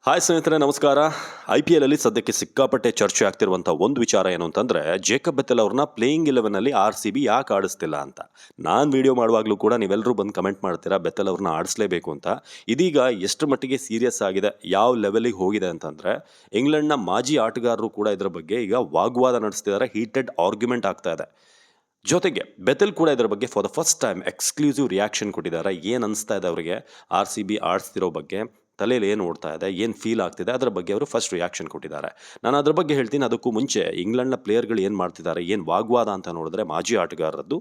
Hi ಸ್ನೇಹಿತರೆ, ನಮಸ್ಕಾರ. IPL ಅಲ್ಲಿ ಸದ್ಯಕ್ಕೆ ಸಿಕ್ಕಾಪಟ್ಟೆ ಚರ್ಚೆ ಆಗ್ತಿರುವಂಥ ಒಂದು ವಿಚಾರ ಏನು ಅಂತಂದರೆ, ಜೇಕಬ್ ಬೆಥೆಲ್ ಅವ್ರನ್ನ ಪ್ಲೇಯಿಂಗ್ 11ನಲ್ಲಿ RCB ಯಾಕೆ ಆಡಿಸ್ತಿಲ್ಲ ಅಂತ. ನಾನು ವಿಡಿಯೋ ಮಾಡುವಾಗಲೂ ಕೂಡ ನೀವೆಲ್ಲರೂ ಬಂದು ಕಮೆಂಟ್ ಮಾಡ್ತೀರಾ ಬೆಥೆಲ್ ಅವ್ರನ್ನ ಆಡಿಸ್ಲೇಬೇಕು ಅಂತ. ಇದೀಗ ಎಷ್ಟು ಮಟ್ಟಿಗೆ ಸೀರಿಯಸ್ ಆಗಿದೆ, ಯಾವ ಲೆವೆಲಿಗೆ ಹೋಗಿದೆ ಅಂತಂದರೆ, ಇಂಗ್ಲೆಂಡ್ನ ಮಾಜಿ ಆಟಗಾರರು ಕೂಡ ಇದರ ಬಗ್ಗೆ ಈಗ ವಾಗ್ವಾದ ನಡೆಸ್ತಿದ್ದಾರೆ. ಹೀಟೆಡ್ ಆರ್ಗ್ಯುಮೆಂಟ್ ಆಗ್ತಾ ಇದೆ. ಜೊತೆಗೆ ಬೆಥೆಲ್ ಕೂಡ ಇದರ ಬಗ್ಗೆ for the first time exclusive reaction ಕೊಟ್ಟಿದ್ದಾರೆ. ಏನು ಅನಿಸ್ತಾ ಇದೆ ಅವರಿಗೆ RCB ಆಡಿಸ್ತಿರೋ ಬಗ್ಗೆ, ತಲೆಯಲ್ಲಿ ಏನು ಓಡ್ತಾ ಇದೆ, ಏನು ಫೀಲ್ ಆಗ್ತಿದೆ, ಅದರ ಬಗ್ಗೆ ಅವರು ಫಸ್ಟ್ ರಿಯಾಕ್ಷನ್ ಕೊಟ್ಟಿದ್ದಾರೆ. ನಾನು ಅದ್ರ ಬಗ್ಗೆ ಹೇಳ್ತೀನಿ. ಅದಕ್ಕೂ ಮುಂಚೆ ಇಂಗ್ಲೆಂಡ್ನ ಪ್ಲೇಯರ್ಗಳು ಏನು ಮಾಡ್ತಿದ್ದಾರೆ, ಏನು ವಾಗ್ವಾದ ಅಂತ ನೋಡಿದ್ರೆ, ಮಾಜಿ ಆಟಗಾರರದ್ದು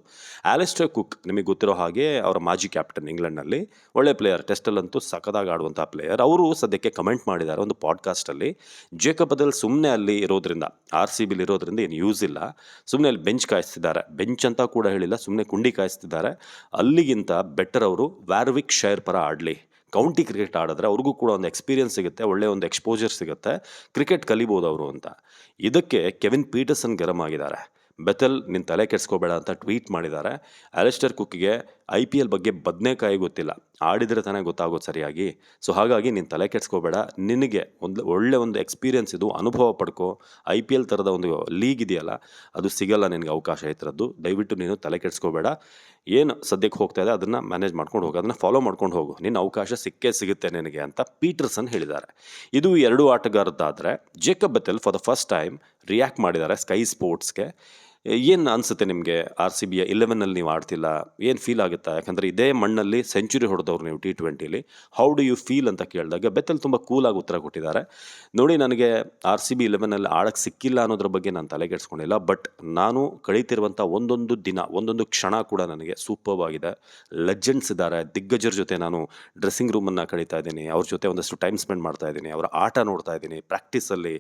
ಆಲಿಸ್ಟರ್ ಕುಕ್. ನಿಮಗೆ ಗೊತ್ತಿರೋ ಹಾಗೆ ಅವರ ಮಾಜಿ ಕ್ಯಾಪ್ಟನ್, ಇಂಗ್ಲೆಂಡ್ನಲ್ಲಿ ಒಳ್ಳೆ ಪ್ಲೇಯರ್, ಟೆಸ್ಟಲ್ಲಂತೂ ಸಖತ್ತಾಗಿ ಆಡುವಂಥ ಪ್ಲೇಯರ್. ಅವರು ಸದ್ಯಕ್ಕೆ ಕಮೆಂಟ್ ಮಾಡಿದ್ದಾರೆ ಒಂದು ಪಾಡ್ಕಾಸ್ಟಲ್ಲಿ, ಜೇಕಬ್ ಬೆಥೆಲ್ ಸುಮ್ಮನೆ ಅಲ್ಲಿ ಇರೋದ್ರಿಂದ, RCB ಇರೋದ್ರಿಂದ ಏನು ಯೂಸ್ ಇಲ್ಲ, ಸುಮ್ಮನೆ ಅಲ್ಲಿ ಬೆಂಚ್ ಕಾಯಿಸ್ತಿದ್ದಾರೆ. ಬೆಂಚ್ ಅಂತ ಕೂಡ ಹೇಳಿಲ್ಲ, ಸುಮ್ಮನೆ ಕುಂಡಿ ಕಾಯಿಸ್ತಿದ್ದಾರೆ. ಅಲ್ಲಿಗಿಂತ ಬೆಟರ್ ಅವರು ವ್ಯಾರ್ವಿಕ್ ಶೈರ್ ಪರ ಆಡಲಿ. ಕೌಂಟಿ ಕ್ರಿಕೆಟ್ ಆಡಿದ್ರೆ ಅವ್ರಿಗೂ ಕೂಡ ಒಂದು ಎಕ್ಸ್ಪೀರಿಯನ್ಸ್ ಸಿಗುತ್ತೆ, ಒಳ್ಳೆಯ ಒಂದು ಎಕ್ಸ್ಪೋಜರ್ ಸಿಗುತ್ತೆ, ಕ್ರಿಕೆಟ್ ಕಲಿಬೋದು ಅವರು ಅಂತ. ಇದಕ್ಕೆ ಕೆವಿನ್ ಪೀಟರ್ಸನ್ ಗರಂ ಆಗಿದ್ದಾರೆ. ಬೆಥೆಲ್ ನಿನ್ನ ತಲೆ ಕೆಡಿಸ್ಕೋಬೇಡ ಅಂತ ಟ್ವೀಟ್ ಮಾಡಿದ್ದಾರೆ. ಅಲಿಸ್ಟರ್ ಕುಕ್ಗೆ IPL ಬಗ್ಗೆ ಬದನೆಕಾಯಿ ಗೊತ್ತಿಲ್ಲ, ಆಡಿದರೆ ತಾನೇ ಗೊತ್ತಾಗೋದು ಸರಿಯಾಗಿ. ಸೊ ಹಾಗಾಗಿ ನೀನು ತಲೆ ಕೆಡಿಸ್ಕೋಬೇಡ, ನಿನಗೆ ಒಳ್ಳೆ ಒಂದು ಎಕ್ಸ್ಪೀರಿಯನ್ಸ್ ಇದು, ಅನುಭವ ಪಡ್ಕೋ. IPL ಥರದ ಒಂದು ಲೀಗ್ ಇದೆಯಲ್ಲ, ಅದು ಸಿಗಲ್ಲ ನಿನಗೆ ಅವಕಾಶ ಈ ಥರದ್ದು. ದಯವಿಟ್ಟು ನೀನು ತಲೆ ಕೆಡಿಸ್ಕೋಬೇಡ. ಏನು ಸದ್ಯಕ್ಕೆ ಹೋಗ್ತಾ ಇದೆ ಅದನ್ನು ಮ್ಯಾನೇಜ್ ಮಾಡ್ಕೊಂಡು ಹೋಗು, ಅದನ್ನು ಫಾಲೋ ಮಾಡ್ಕೊಂಡು ಹೋಗು, ನಿನ್ನ ಅವಕಾಶ ಸಿಕ್ಕೇ ಸಿಗುತ್ತೆ ನಿನಗೆ ಅಂತ ಪೀಟರ್ಸನ್ ಹೇಳಿದ್ದಾರೆ. ಇದು ಎರಡು ಆಟಗಾರದ್ದಾದರೆ, Jacob Bethell for the first time react ಮಾಡಿದ್ದಾರೆ ಸ್ಕೈ ಸ್ಪೋರ್ಟ್ಸ್ಗೆ. ಏನು ಅನಿಸುತ್ತೆ ನಿಮಗೆ, RCB 11ನಲ್ಲಿ ನೀವು ಆಡ್ತಿಲ್ಲ, ಏನು ಫೀಲ್ ಆಗುತ್ತಾ? ಯಾಕಂದರೆ ಇದೇ ಮಣ್ಣಲ್ಲಿ ಸೆಂಚುರಿ ಹೊಡೆದವ್ರು ನೀವು T20ಲಿ. ಹೌ ಡು ಯು ಫೀಲ್ ಅಂತ ಕೇಳಿದಾಗ ಬೆಥೆಲ್ ತುಂಬ ಕೂಲಾಗಿ ಉತ್ತರ ಕೊಟ್ಟಿದ್ದಾರೆ. ನೋಡಿ, ನನಗೆ RCB 11ನಲ್ಲಿ ಆಡಕ್ಕೆ ಸಿಕ್ಕಿಲ್ಲ ಅನ್ನೋದ್ರ ಬಗ್ಗೆ ನಾನು ತಲೆಗೆಡ್ಸ್ಕೊಂಡಿಲ್ಲ. ಬಟ್ ನಾನು ಕಳೀತಿರುವಂಥ ಒಂದೊಂದು ದಿನ, ಒಂದೊಂದು ಕ್ಷಣ ಕೂಡ ನನಗೆ ಸೂಪರ್ಬ್ ಆಗಿದೆ. ಲೆಜೆಂಡ್ಸ್ ಇದ್ದಾರೆ, ದಿಗ್ಗಜರ ಜೊತೆ ನಾನು ಡ್ರೆಸ್ಸಿಂಗ್ ರೂಮನ್ನು ಕಳೀತಾ ಇದ್ದೀನಿ, ಅವ್ರ ಜೊತೆ ಒಂದಷ್ಟು ಟೈಮ್ ಸ್ಪೆಂಡ್ ಮಾಡ್ತಾ ಇದ್ದೀನಿ, ಅವರ ಆಟ ನೋಡ್ತಾ ಇದ್ದೀನಿ, ಪ್ರಾಕ್ಟೀಸಲ್ಲಿ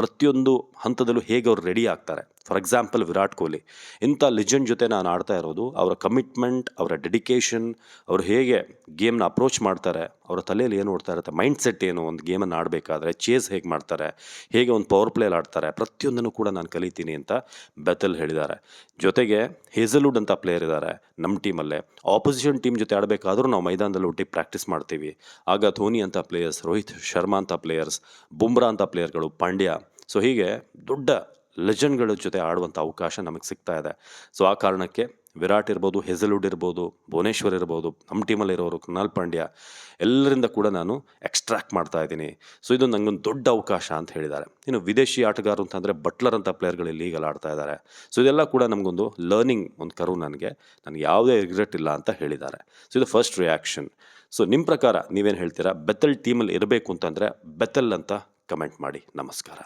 ಪ್ರತಿಯೊಂದು ಹಂತದಲ್ಲೂ ಹೇಗೆ ಅವ್ರು ರೆಡಿ ಆಗ್ತಾರೆ. ಫಾರ್ ಎಕ್ಸಾಂಪಲ್ ವಿರಾಟ್ ಕೊಹ್ಲಿ, ಇಂಥ ಲೆಜೆಂಡ್ ಜೊತೆ ನಾನು ಆಡ್ತಾ ಇರೋದು. ಅವರ ಕಮಿಟ್ಮೆಂಟ್, ಅವರ ಡೆಡಿಕೇಶನ್, ಅವರು ಹೇಗೆ ಗೇಮ್ನ ಅಪ್ರೋಚ್ ಮಾಡ್ತಾರೆ, ಅವರ ತಲೆಯಲ್ಲಿ ಏನು ಓಡ್ತಾ ಇರುತ್ತೆ, ಮೈಂಡ್ ಸೆಟ್ ಏನು, ಒಂದು ಗೇಮನ್ನು ಆಡಬೇಕಾದ್ರೆ ಚೇಸ್ ಹೇಗೆ ಮಾಡ್ತಾರೆ, ಹೇಗೆ ಒಂದು ಪವರ್ ಪ್ಲೇಯಲ್ಲಿ ಆಡ್ತಾರೆ, ಪ್ರತಿಯೊಂದನ್ನು ಕೂಡ ನಾನು ಕಲಿತೀನಿ ಅಂತ ಬೆಥೆಲ್ ಹೇಳಿದ್ದಾರೆ. ಜೊತೆಗೆ ಹೇಸಲ್ವುಡ್ ಅಂತ ಪ್ಲೇಯರ್ ಇದ್ದಾರೆ ನಮ್ಮ ಟೀಮಲ್ಲೇ. ಆಪೋಸಿಷನ್ ಟೀಮ್ ಜೊತೆ ಆಡಬೇಕಾದ್ರೂ ನಾವು ಮೈದಾನದಲ್ಲಿ ಒಟ್ಟಿಗೆ ಪ್ರಾಕ್ಟೀಸ್ ಮಾಡ್ತೀವಿ. ಆಗ ಧೋನಿ ಅಂತ ಪ್ಲೇಯರ್ಸ್, ರೋಹಿತ್ ಶರ್ಮಾ ಅಂತ ಪ್ಲೇಯರ್ಸ್, ಬುಮ್ರಾ ಅಂತ ಪ್ಲೇಯರ್ಗಳು, ಪಾಂಡ್ಯ, ಸೊ ಹೀಗೆ ದೊಡ್ಡ ಲೆಜೆಂಡ್ಗಳ ಜೊತೆ ಆಡುವಂಥ ಅವಕಾಶ ನಮಗೆ ಸಿಗ್ತಾ ಇದೆ. ಸೊ ಆ ಕಾರಣಕ್ಕೆ ವಿರಾಟ್ ಇರ್ಬೋದು, ಹೇಸಲ್ವುಡ್ ಇರ್ಬೋದು, ಭುವನೇಶ್ವರ್ ಇರ್ಬೋದು, ನಮ್ಮ ಟೀಮಲ್ಲಿರೋರು, ಕೃಣಾಲ್ ಪಾಂಡ್ಯ, ಎಲ್ಲರಿಂದ ಕೂಡ ನಾನು ಎಕ್ಸ್ಟ್ರಾಕ್ಟ್ ಮಾಡ್ತಾ ಇದ್ದೀನಿ. ಸೊ ಇದು ನನಗೊಂದು ದೊಡ್ಡ ಅವಕಾಶ ಅಂತ ಹೇಳಿದ್ದಾರೆ. ಇನ್ನು ವಿದೇಶಿ ಆಟಗಾರರು ಅಂತಂದರೆ ಬಟ್ಲರ್ ಅಂತ ಪ್ಲೇಯರ್ಗಳು ಲೀಗಲ್ಲಿ ಆಡ್ತಾ ಇದ್ದಾರೆ. ಸೊ ಇದೆಲ್ಲ ಕೂಡ ನಮಗೊಂದು ಲರ್ನಿಂಗ್ ಒಂದು ಕರು, ನನಗೆ ಯಾವುದೇ ರಿಗ್ರೆಟ್ ಇಲ್ಲ ಅಂತ ಹೇಳಿದ್ದಾರೆ. ಸೊ ಇದು ಫಸ್ಟ್ ರಿಯಾಕ್ಷನ್. ಸೊ ನಿಮ್ಮ ಪ್ರಕಾರ ನೀವೇನು ಹೇಳ್ತೀರಾ? ಬೆಥೆಲ್ ಟೀಮಲ್ಲಿ ಇರಬೇಕು ಅಂತಂದರೆ ಬೆಥೆಲ್ ಅಂತ ಕಮೆಂಟ್ ಮಾಡಿ. ನಮಸ್ಕಾರ.